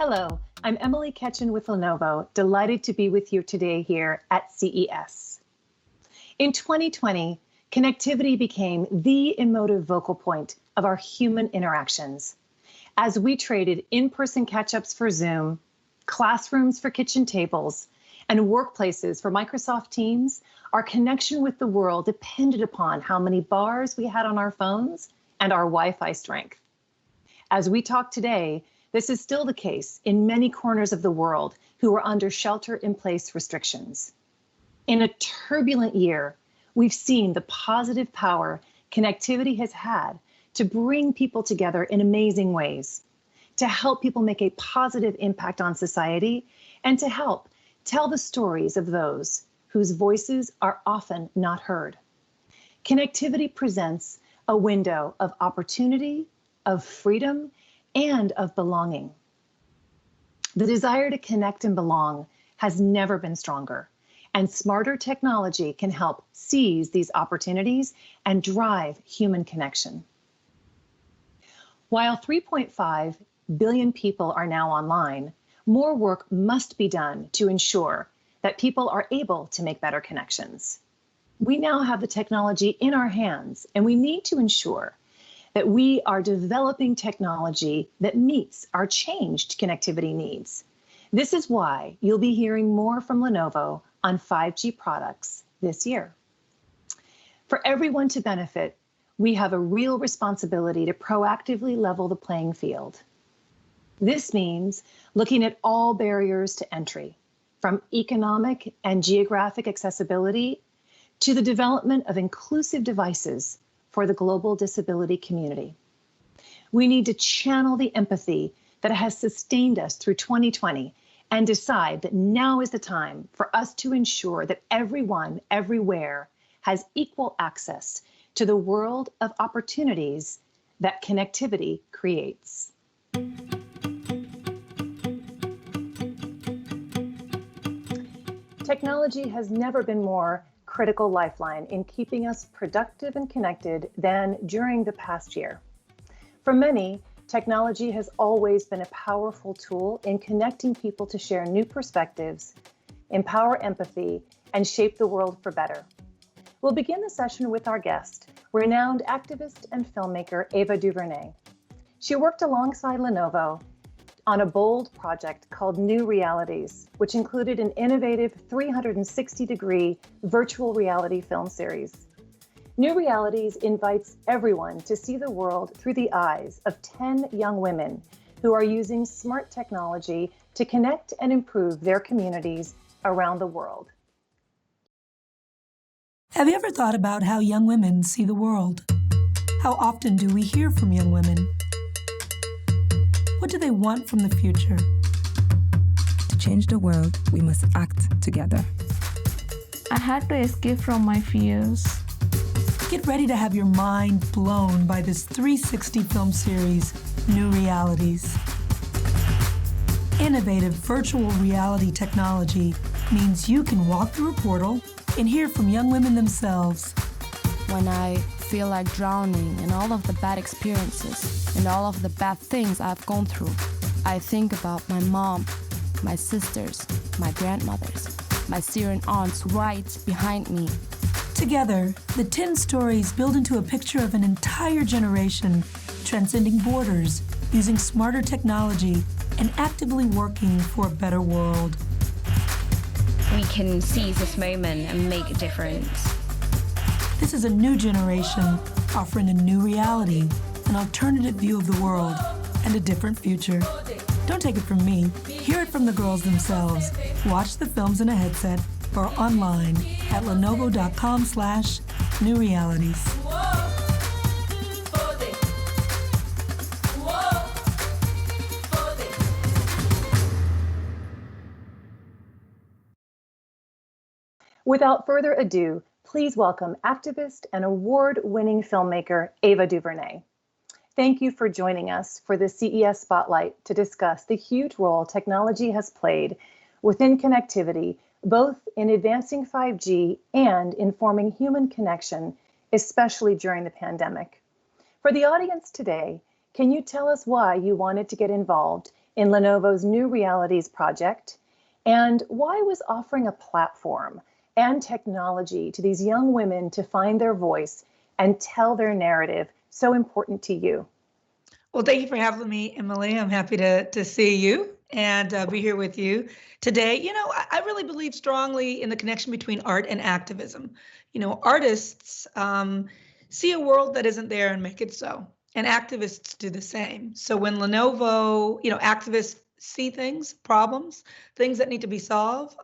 Hello, I'm Emily Ketchen with Lenovo, delighted to be with you today here at CES. In 2020, connectivity became the emotive focal point of our human interactions. As we traded in-person catch-ups for Zoom, classrooms for kitchen tables, and workplaces for Microsoft Teams, our connection with the world depended upon how many bars we had on our phones and our Wi-Fi strength. As we talk today, this is still the case in many corners of the world who are under shelter-in-place restrictions. In a turbulent year, we've seen the positive power connectivity has had to bring people together in amazing ways, to help people make a positive impact on society, and to help tell the stories of those whose voices are often not heard. Connectivity presents a window of opportunity, of freedom, and of belonging. The desire to connect and belong has never been stronger, and smarter technology can help seize these opportunities and drive human connection. While 3.5 billion people are now online, more work must be done to ensure that people are able to make better connections. We now have the technology in our hands, and we need to ensure that we are developing technology that meets our changed connectivity needs. This is why you'll be hearing more from Lenovo on 5G products this year. For everyone to benefit, we have a real responsibility to proactively level the playing field. This means looking at all barriers to entry, from economic and geographic accessibility to the development of inclusive devices for the global disability community. We need to channel the empathy that has sustained us through 2020 and decide that now is the time for us to ensure that everyone, everywhere, has equal access to the world of opportunities that connectivity creates. Technology has never been more critical lifeline in keeping us productive and connected than during the past year. For many, technology has always been a powerful tool in connecting people to share new perspectives, empower empathy, and shape the world for better. We'll begin the session with our guest, renowned activist and filmmaker Ava Duvernay. She worked alongside Lenovo on a bold project called New Realities, which included an innovative 360-degree virtual reality film series. New Realities invites everyone to see the world through the eyes of 10 young women who are using smart technology to connect and improve their communities around the world. Have you ever thought about how young women see the world? How often do we hear from young women? What do they want from the future? To change the world, we must act together. I had to escape from my fears. Get ready to have your mind blown by this 360 film series, New Realities. Innovative virtual reality technology means you can walk through a portal and hear from young women themselves. When I feel like drowning in all of the bad experiences and all of the bad things I've gone through, I think about my mom, my sisters, my grandmothers, my Syrian aunts right behind me. Together, the 10 stories build into a picture of an entire generation transcending borders, using smarter technology, and actively working for a better world. We can seize this moment and make a difference. This is a new generation offering a new reality, an alternative view of the world, and a different future. Don't take it from me. Hear it from the girls themselves. Watch the films in a headset or online at lenovo.com/newrealities. Without further ado, please welcome activist and award-winning filmmaker Ava Duvernay. Thank you for joining us for the CES Spotlight to discuss the huge role technology has played within connectivity, both in advancing 5G and in forming human connection, especially during the pandemic. For the audience today, can you tell us why you wanted to get involved in Lenovo's New Realities project? And why was offering a platform and technology to these young women to find their voice and tell their narrative so important to you? Well, thank you for having me, Emily. I'm happy to see you and be here with you today. I really believe strongly in the connection between art and activism. Artists see a world that isn't there and make it so. And activists do the same. So when Lenovo, activists see things, problems, things that need to be solved,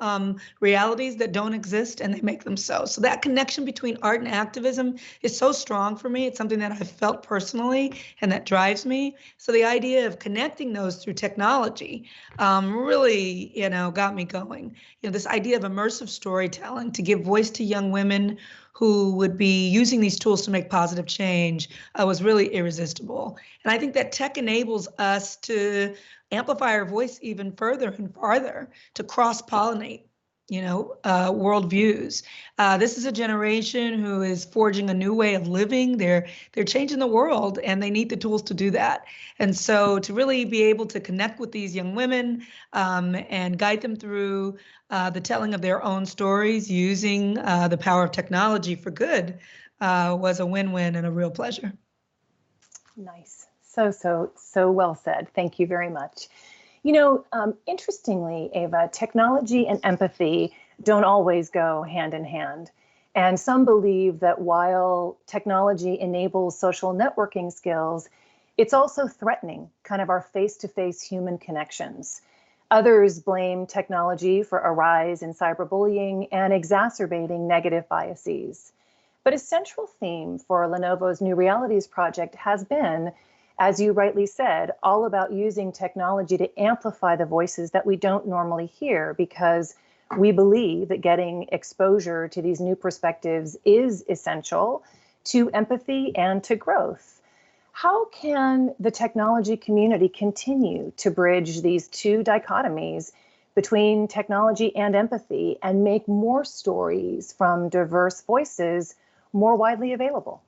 realities that don't exist, and they make them so. So that connection between art and activism is so strong for me. It's something that I've felt personally and that drives me. So the idea of connecting those through technology really, got me going. This idea of immersive storytelling to give voice to young women who would be using these tools to make positive change was really irresistible. And I think that tech enables us to amplify our voice even further and farther, to cross-pollinate, worldviews. This is a generation who is forging a new way of living. They're changing the world, and they need the tools to do that. And so to really be able to connect with these young women and guide them through the telling of their own stories using the power of technology for good was a win-win and a real pleasure. Nice. So well said. Thank you very much. Interestingly, Ava, technology and empathy don't always go hand in hand. And some believe that while technology enables social networking skills, it's also threatening kind of our face-to-face human connections. Others blame technology for a rise in cyberbullying and exacerbating negative biases. But a central theme for Lenovo's New Realities project has been, as you rightly said, all about using technology to amplify the voices that we don't normally hear, because we believe that getting exposure to these new perspectives is essential to empathy and to growth. How can the technology community continue to bridge these two dichotomies between technology and empathy and make more stories from diverse voices more widely available?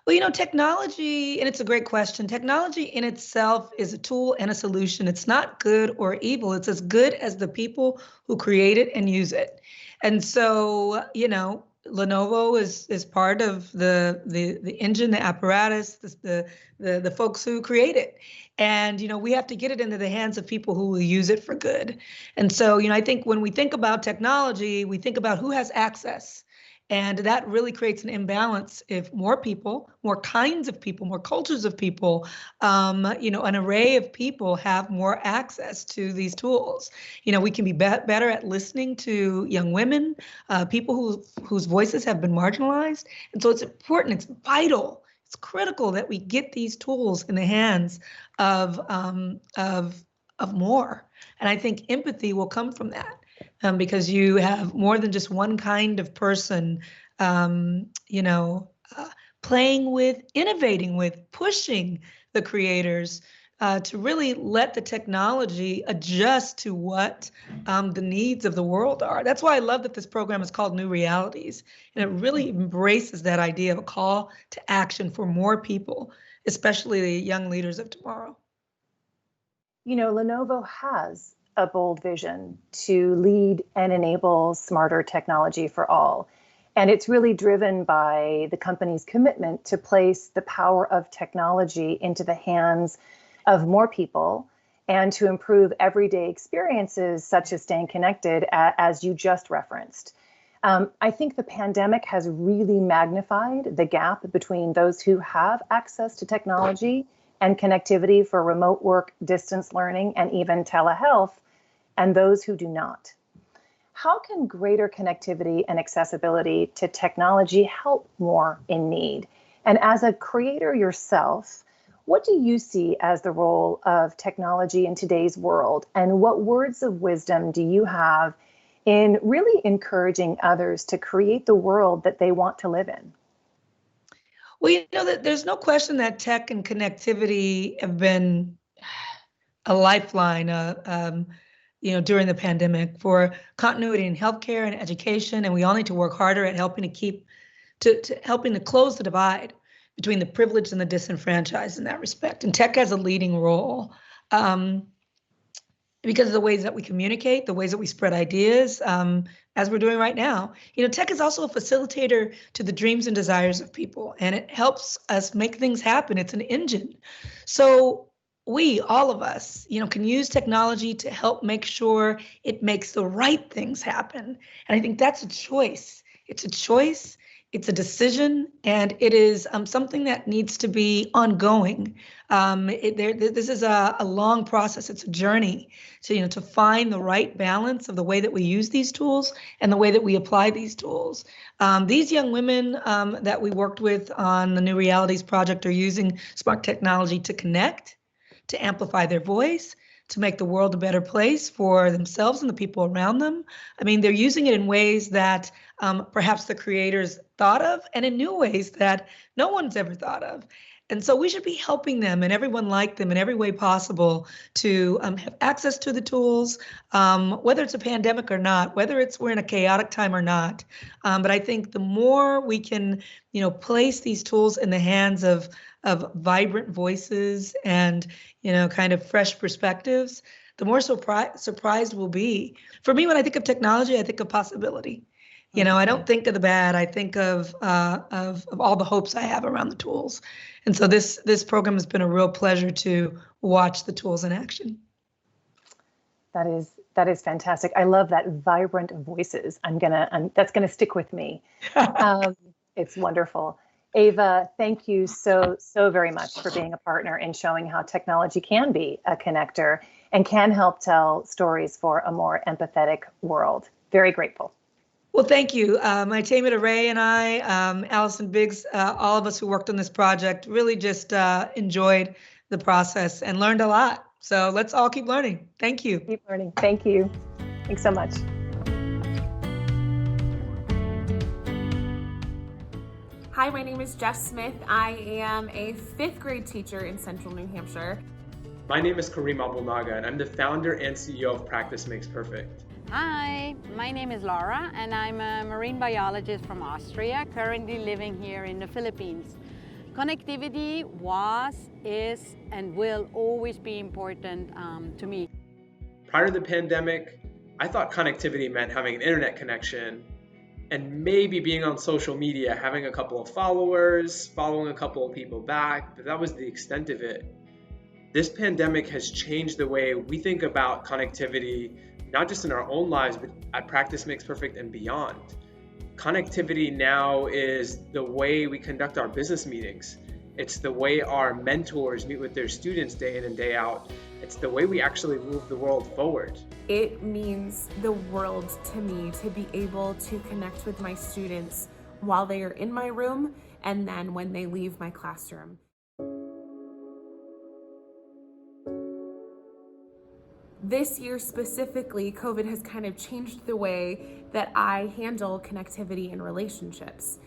Well, technology, and it's a great question. Technology in itself is a tool and a solution. It's not good or evil. It's as good as the people who create it and use it. And so, Lenovo is part of the engine, the apparatus, the folks who create it. And, we have to get it into the hands of people who will use it for good. And so, I think when we think about technology, we think about who has access. And that really creates an imbalance if more people, more kinds of people, more cultures of people, an array of people have more access to these tools. We can be better at listening to young women, people whose voices have been marginalized. And so it's important, it's vital, it's critical that we get these tools in the hands of more. And I think empathy will come from that. Because you have more than just one kind of person, playing with, innovating with, pushing the creators to really let the technology adjust to what the needs of the world are. That's why I love that this program is called New Realities, and it really embraces that idea of a call to action for more people, especially the young leaders of tomorrow. Lenovo has a bold vision to lead and enable smarter technology for all. And it's really driven by the company's commitment to place the power of technology into the hands of more people and to improve everyday experiences such as staying connected, as you just referenced. I think the pandemic has really magnified the gap between those who have access to technology and connectivity for remote work, distance learning, and even telehealth, and those who do not. How can greater connectivity and accessibility to technology help more in need? And as a creator yourself, what do you see as the role of technology in today's world? And what words of wisdom do you have in really encouraging others to create the world that they want to live in? Well, that there's no question that tech and connectivity have been a lifeline during the pandemic for continuity in healthcare and education. And we all need to work harder at helping helping to close the divide between the privileged and the disenfranchised in that respect. And tech has a leading role. Um, because of the ways that we communicate, the ways that we spread ideas, as we're doing right now. Tech is also a facilitator to the dreams and desires of people, and it helps us make things happen. It's an engine. So we, all of us, can use technology to help make sure it makes the right things happen. And I think that's a choice. It's a choice. It's a decision, and it is something that needs to be ongoing. This is a long process. It's a journey to find the right balance of the way that we use these tools and the way that we apply these tools. These young women that we worked with on the New Realities project are using smart technology to connect, to amplify their voice, to make the world a better place for themselves and the people around them. I mean, they're using it in ways that perhaps the creators thought of, and in new ways that no one's ever thought of. And so we should be helping them and everyone like them in every way possible to have access to the tools, whether it's a pandemic or not, whether we're in a chaotic time or not. But I think the more we can, place these tools in the hands of vibrant voices and, kind of fresh perspectives, the more surprised we'll be. For me, when I think of technology, I think of possibility. I don't think of the bad. I think of all the hopes I have around the tools. And so this program has been a real pleasure to watch the tools in action. That is fantastic. I love that vibrant voices. That's gonna stick with me. It's wonderful. Ava, thank you so very much for being a partner and showing how technology can be a connector and can help tell stories for a more empathetic world. Very grateful. Well, thank you. My teammate Ray and I, Allison Biggs, all of us who worked on this project really just enjoyed the process and learned a lot. So let's all keep learning. Thank you. Keep learning. Thank you. Thanks so much. Hi, my name is Jess Smith. I am a 5th grade teacher in Central New Hampshire. My name is Kareem Abulnaga, and I'm the founder and CEO of Practice Makes Perfect. Hi, my name is Laura, and I'm a marine biologist from Austria, currently living here in the Philippines. Connectivity was, is, and will always be important to me. Prior to the pandemic, I thought connectivity meant having an internet connection and maybe being on social media, having a couple of followers, following a couple of people back, but that was the extent of it. This pandemic has changed the way we think about connectivity, not just in our own lives, but at Practice Makes Perfect and beyond. Connectivity now is the way we conduct our business meetings. It's the way our mentors meet with their students day in and day out. It's the way we actually move the world forward. It means the world to me to be able to connect with my students while they are in my room and then when they leave my classroom. This year specifically, COVID has kind of changed the way that I handle connectivity in relationships.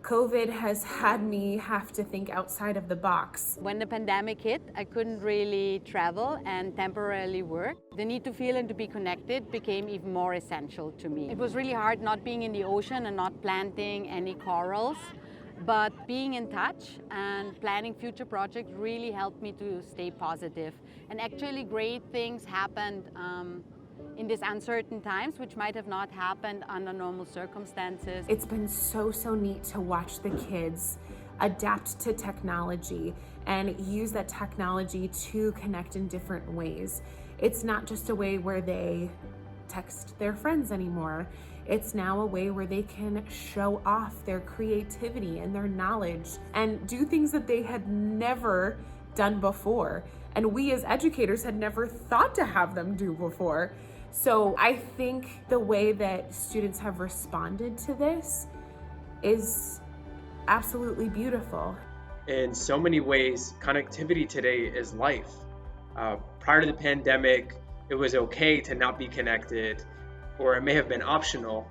COVID has had me have to think outside of the box. When the pandemic hit, I couldn't really travel and temporarily work. The need to feel and to be connected became even more essential to me. It was really hard not being in the ocean and not planting any corals, but being in touch and planning future projects really helped me to stay positive. And actually great things happened in these uncertain times, which might have not happened under normal circumstances. It's been so neat to watch the kids adapt to technology and use that technology to connect in different ways. It's not just a way where they text their friends anymore. It's now a way where they can show off their creativity and their knowledge and do things that they had never done before. And we as educators had never thought to have them do before. So I think the way that students have responded to this is absolutely beautiful. In so many ways, connectivity today is life. Prior to the pandemic, it was okay to not be connected, or it may have been optional,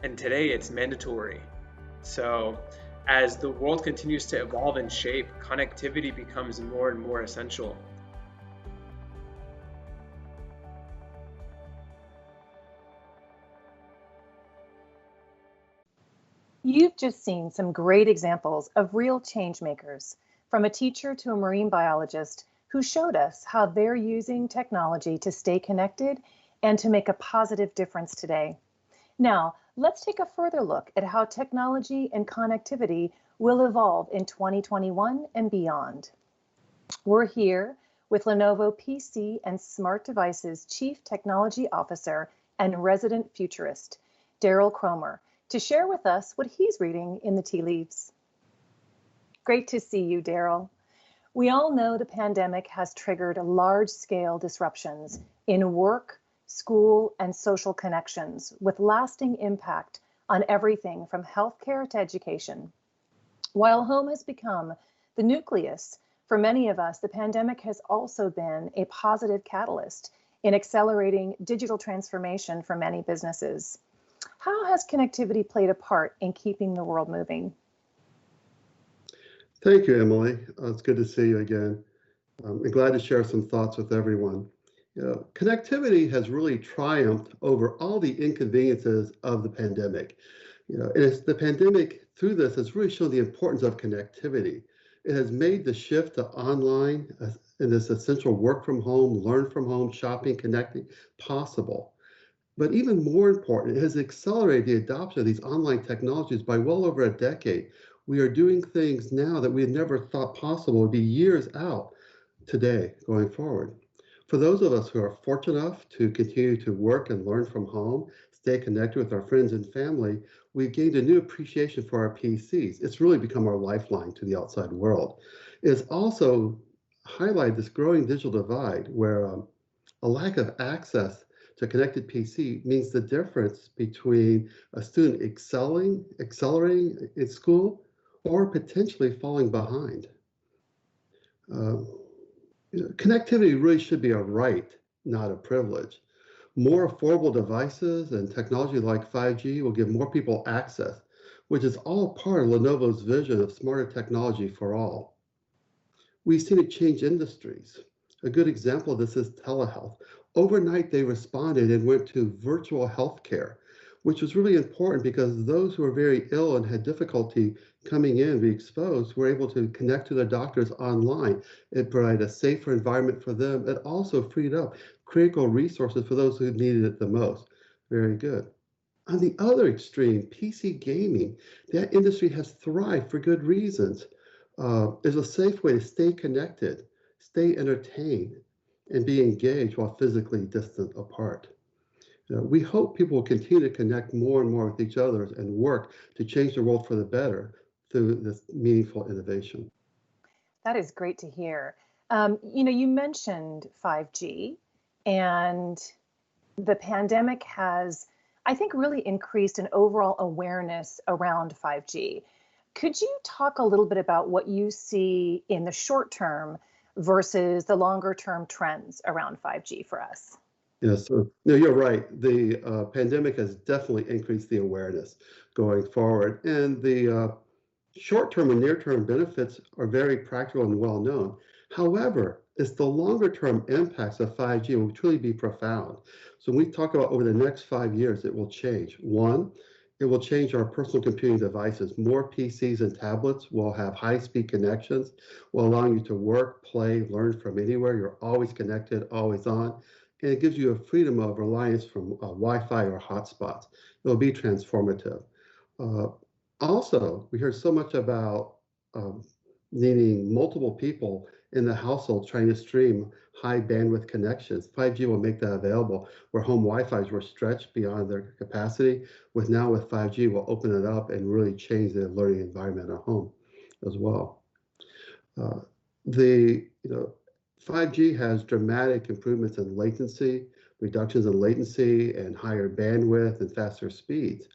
and today it's mandatory. So as the world continues to evolve and shape, connectivity becomes more and more essential. You've just seen some great examples of real change makers, from a teacher to a marine biologist who showed us how they're using technology to stay connected and to make a positive difference today. Now, let's take a further look at how technology and connectivity will evolve in 2021 and beyond. We're here with Lenovo PC and Smart Devices Chief Technology Officer and resident futurist, Daryl Cromer, to share with us what he's reading in the tea leaves. Great to see you, Daryl. We all know the pandemic has triggered large-scale disruptions in work, school, and social connections with lasting impact on everything from healthcare to education. While home has become the nucleus, for many of us, the pandemic has also been a positive catalyst in accelerating digital transformation for many businesses. How has connectivity played a part in keeping the world moving? Thank you, Emily. It's good to see you again. I'm glad to share some thoughts with everyone. Connectivity has really triumphed over all the inconveniences of the pandemic. And it's the pandemic through this has really shown the importance of connectivity. It has made the shift to online and this essential work from home, learn from home, shopping, connecting possible. But even more important, it has accelerated the adoption of these online technologies by well over a decade. We are doing things now that we had never thought possible would be years out today going forward. For those of us who are fortunate enough to continue to work and learn from home, stay connected with our friends and family, we've gained a new appreciation for our PCs. It's really become our lifeline to the outside world. It's also highlighted this growing digital divide where a lack of access to connected PC means the difference between a student accelerating in school, or potentially falling behind. Connectivity really should be a right, not a privilege. More affordable devices and technology like 5G will give more people access, which is all part of Lenovo's vision of smarter technology for all. We've seen it change industries. A good example of this is telehealth. Overnight, they responded and went to virtual healthcare, which was really important because those who were very ill and had difficulty coming in, be exposed, were able to connect to their doctors online. It provided a safer environment for them. It also freed up critical resources for those who needed it the most. Very good. On the other extreme, PC gaming, that industry has thrived for good reasons. It's a safe way to stay connected, stay entertained, and be engaged while physically distant apart. We hope people will continue to connect more and more with each other and work to change the world for the better through this meaningful innovation. That is great to hear. You mentioned 5G, and the pandemic has, I think, really increased an overall awareness around 5G. Could you talk a little bit about what you see in the short term versus the longer term trends around 5G for us? Yes, no, you're right. The pandemic has definitely increased the awareness going forward. And the short-term and near-term benefits are very practical and well known. However, it's the longer-term impacts of 5G will truly be profound. So when we talk about over the next 5 years, it will change. One, it will change our personal computing devices. More PCs and tablets will have high-speed connections, will allow you to work, play, learn from anywhere. You're always connected, always on. And it gives you a freedom of reliance from Wi-Fi or hotspots. It'll be transformative. Also, we hear so much about needing multiple people in the household trying to stream high bandwidth connections. 5G will make that available, where home Wi-Fi's were stretched beyond their capacity. With 5G, we'll open it up and really change the learning environment at home as well. 5G has dramatic improvements in latency, reductions in latency, and higher bandwidth and faster speeds.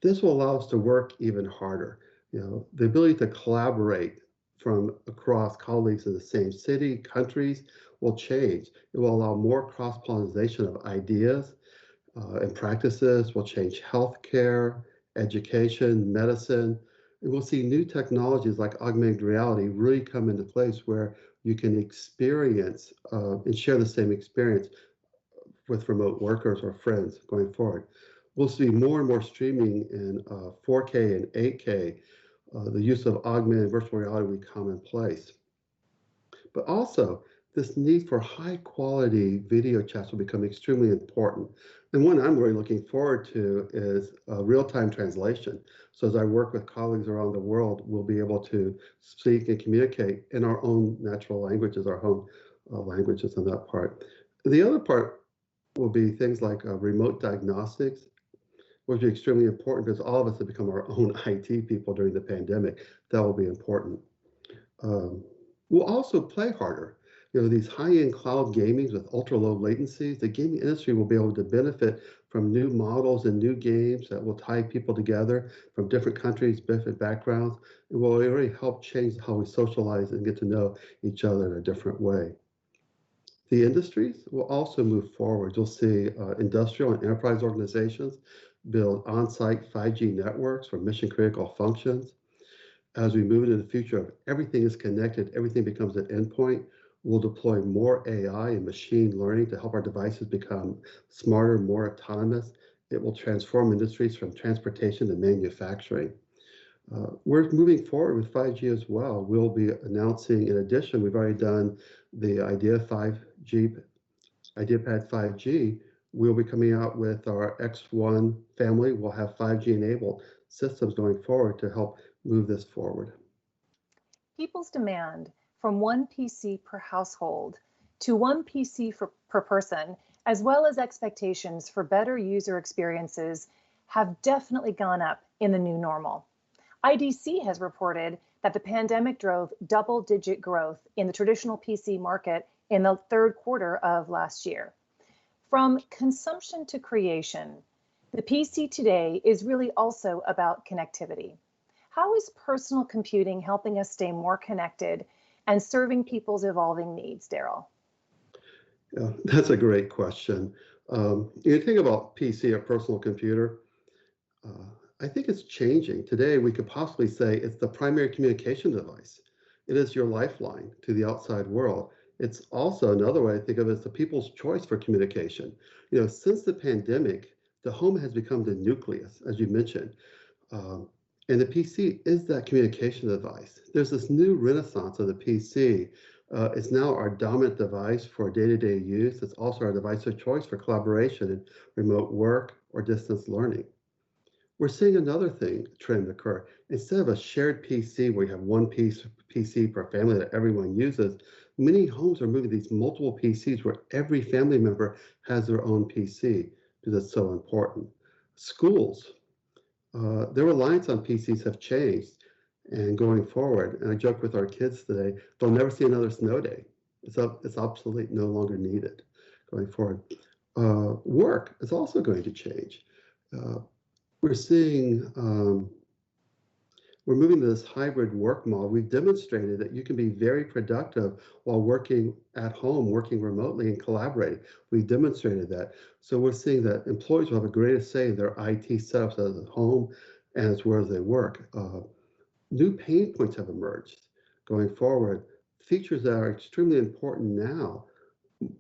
This will allow us to work even harder. The ability to collaborate from across colleagues in the same city, countries will change. It will allow more cross-pollination of ideas and practices. Will change healthcare, education, medicine. And we'll see new technologies like augmented reality really come into place where you can experience and share the same experience with remote workers or friends going forward. We'll see more and more streaming in 4K and 8K. The use of augmented virtual reality will be commonplace. But also, this need for high quality video chats will become extremely important. And one I'm really looking forward to is real-time translation. So as I work with colleagues around the world, we'll be able to speak and communicate in our own natural languages, our own languages on that part. The other part will be things like remote diagnostics, which will be extremely important because all of us have become our own IT people during the pandemic. That will be important. We'll also play harder. These high-end cloud gamings with ultra-low latencies, the gaming industry will be able to benefit from new models and new games that will tie people together from different countries, different backgrounds. It will really help change how we socialize and get to know each other in a different way. The industries will also move forward. You'll see industrial and enterprise organizations build on-site 5G networks for mission-critical functions. As we move into the future of everything is connected, everything becomes an endpoint, we'll deploy more AI and machine learning to help our devices become smarter, more autonomous. It will transform industries from transportation to manufacturing. We're moving forward with 5G as well. We'll be announcing, in addition, we've already done the IdeaPad 5G. We'll be coming out with our X1 family. We'll have 5G enabled systems going forward to help move this forward. People's demand from one PC per household to one PC per person, as well as expectations for better user experiences, have definitely gone up in the new normal. IDC has reported that the pandemic drove double-digit growth in the traditional PC market in the third quarter of last year. From consumption to creation, the PC today is really also about connectivity. How is personal computing helping us stay more connected and serving people's evolving needs, Daryl? Yeah, that's a great question. You think about PC, a personal computer. I think it's changing. Today, we could possibly say it's the primary communication device. It is your lifeline to the outside world. It's also another way I think of it as the people's choice for communication. Since the pandemic, the home has become the nucleus, as you mentioned. And the PC is that communication device. There's this new renaissance of the PC. It's now our dominant device for day-to-day use. It's also our device of choice for collaboration and remote work or distance learning. We're seeing another trend occur. Instead of a shared PC where you have one PC per family that everyone uses, many homes are moving these multiple PCs where every family member has their own PC because it's so important. Schools, their reliance on PCs have changed, and going forward, and I joke with our kids today, they'll never see another snow day. It's absolutely no longer needed going forward. Work is also going to change. We're seeing, we're moving to this hybrid work model. We've demonstrated that you can be very productive while working at home, working remotely and collaborating. We've demonstrated that. So we're seeing that employees will have a greater say in their IT setups at home and as well as they work. New pain points have emerged going forward. Features that are extremely important now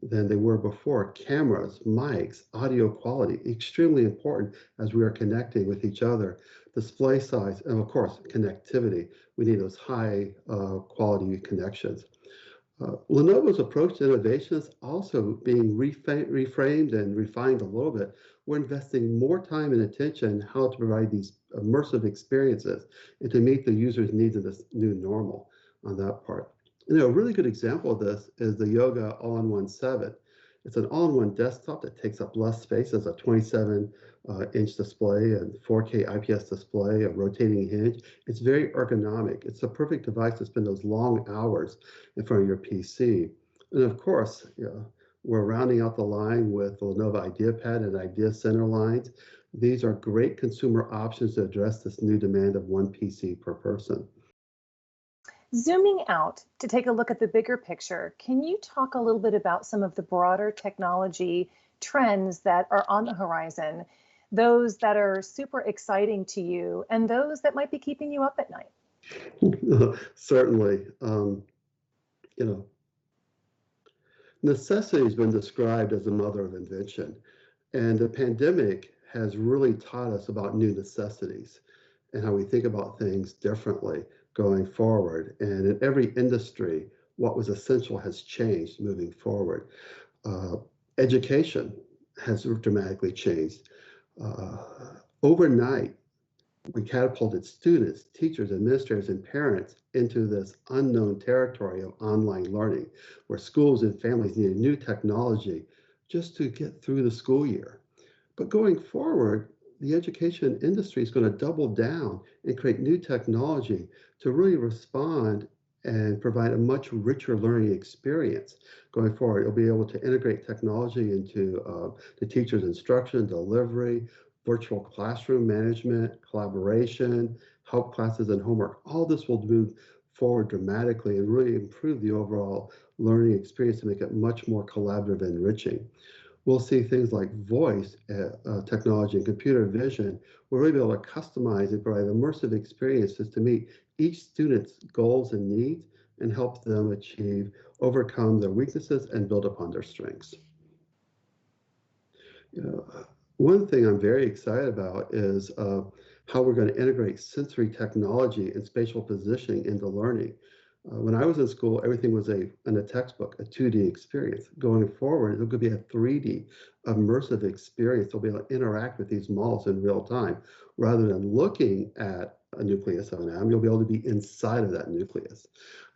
than they were before. Cameras, mics, audio quality, extremely important as we are connecting with each other. Display size, and of course, connectivity. We need those high quality connections. Lenovo's approach to innovation is also being reframed and refined a little bit. We're investing more time and attention in how to provide these immersive experiences and to meet the user's needs in this new normal on that part. A really good example of this is the Yoga All-in-One 7. It's an all-in-one desktop that takes up less space as a 27-inch display and 4K IPS display, a rotating hinge. It's very ergonomic. It's a perfect device to spend those long hours in front of your PC. And of course, we're rounding out the line with the Lenovo IdeaPad and Idea Center lines. These are great consumer options to address this new demand of one PC per person. Zooming out to take a look at the bigger picture, can you talk a little bit about some of the broader technology trends that are on the horizon, those that are super exciting to you, and those that might be keeping you up at night? Certainly. Necessity has been described as the mother of invention, and the pandemic has really taught us about new necessities and how we think about things differently going forward. And in every industry, what was essential has changed moving forward. Education has dramatically changed. Overnight, we catapulted students, teachers, administrators, and parents into this unknown territory of online learning, where schools and families needed new technology just to get through the school year. But going forward, the education industry is going to double down and create new technology to really respond and provide a much richer learning experience going forward. It'll be able to integrate technology into the teacher's instruction, delivery, virtual classroom management, collaboration, help classes and homework. All this will move forward dramatically and really improve the overall learning experience to make it much more collaborative and enriching. We'll see things like voice technology and computer vision. We'll really be able to customize and provide immersive experiences to meet each student's goals and needs and help them overcome their weaknesses and build upon their strengths. One thing I'm very excited about is how we're going to integrate sensory technology and spatial positioning into learning. When I was in school, everything was in a textbook, a 2D experience. Going forward, it could be a 3D immersive experience. They'll be able to interact with these models in real time. Rather than looking at a nucleus of an atom, you'll be able to be inside of that nucleus.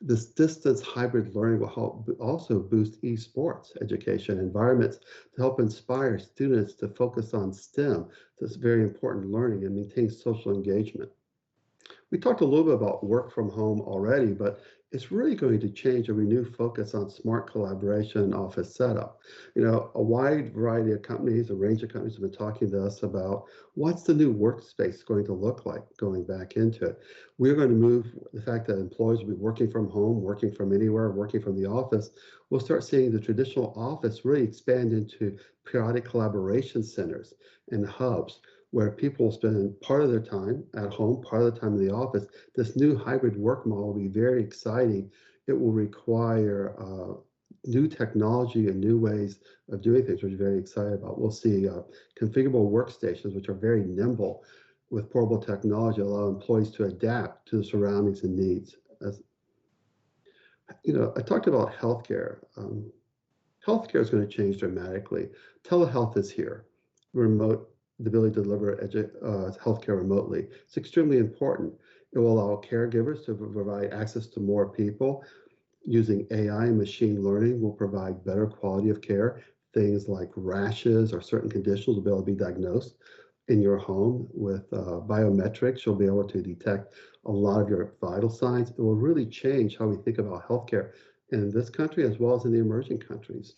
This distance hybrid learning will help also boost esports education environments to help inspire students to focus on STEM, this very important learning, and maintain social engagement. We talked a little bit about work from home already, but it's really going to change a renewed focus on smart collaboration and office setup. A wide variety of companies, a range of companies have been talking to us about what's the new workspace going to look like going back into it. We're going to move the fact that employees will be working from home, working from anywhere, working from the office. We'll start seeing the traditional office really expand into periodic collaboration centers and hubs, where people spend part of their time at home, part of the time in the office. This new hybrid work model will be very exciting. It will require new technology and new ways of doing things, which we're very excited about. We'll see configurable workstations, which are very nimble with portable technology, allow employees to adapt to the surroundings and needs. I talked about healthcare. Healthcare is going to change dramatically. Telehealth is here. The ability to deliver healthcare remotely. It's extremely important. It will allow caregivers to provide access to more people. Using AI and machine learning will provide better quality of care. Things like rashes or certain conditions will be able to be diagnosed in your home with biometrics. You'll be able to detect a lot of your vital signs. It will really change how we think about healthcare in this country as well as in the emerging countries.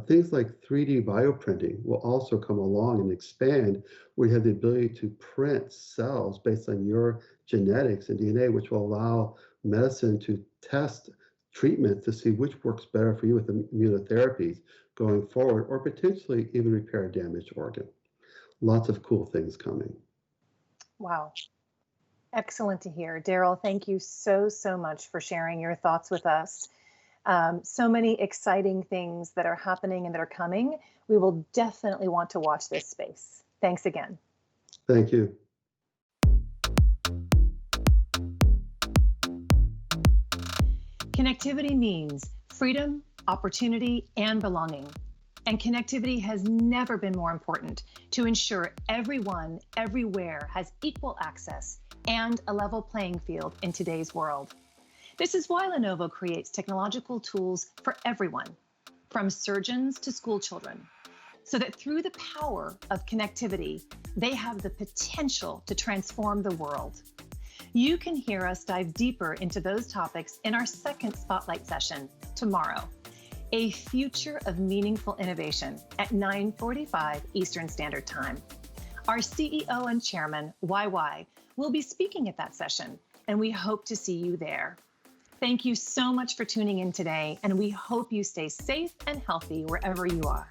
Things like 3D bioprinting will also come along and expand, where you have the ability to print cells based on your genetics and DNA, which will allow medicine to test treatment to see which works better for you with immunotherapies going forward, or potentially even repair a damaged organ. Lots of cool things coming. Wow. Excellent to hear. Daryl, thank you so much for sharing your thoughts with us. So many exciting things that are happening and that are coming. We will definitely want to watch this space. Thanks again. Thank you. Connectivity means freedom, opportunity, and belonging. And connectivity has never been more important to ensure everyone, everywhere has equal access and a level playing field in today's world. This is why Lenovo creates technological tools for everyone, from surgeons to school children, so that through the power of connectivity, they have the potential to transform the world. You can hear us dive deeper into those topics in our second Spotlight session tomorrow, A Future of Meaningful Innovation at 9:45 Eastern Standard Time. Our CEO and Chairman, YY, will be speaking at that session, and we hope to see you there. Thank you so much for tuning in today, and we hope you stay safe and healthy wherever you are.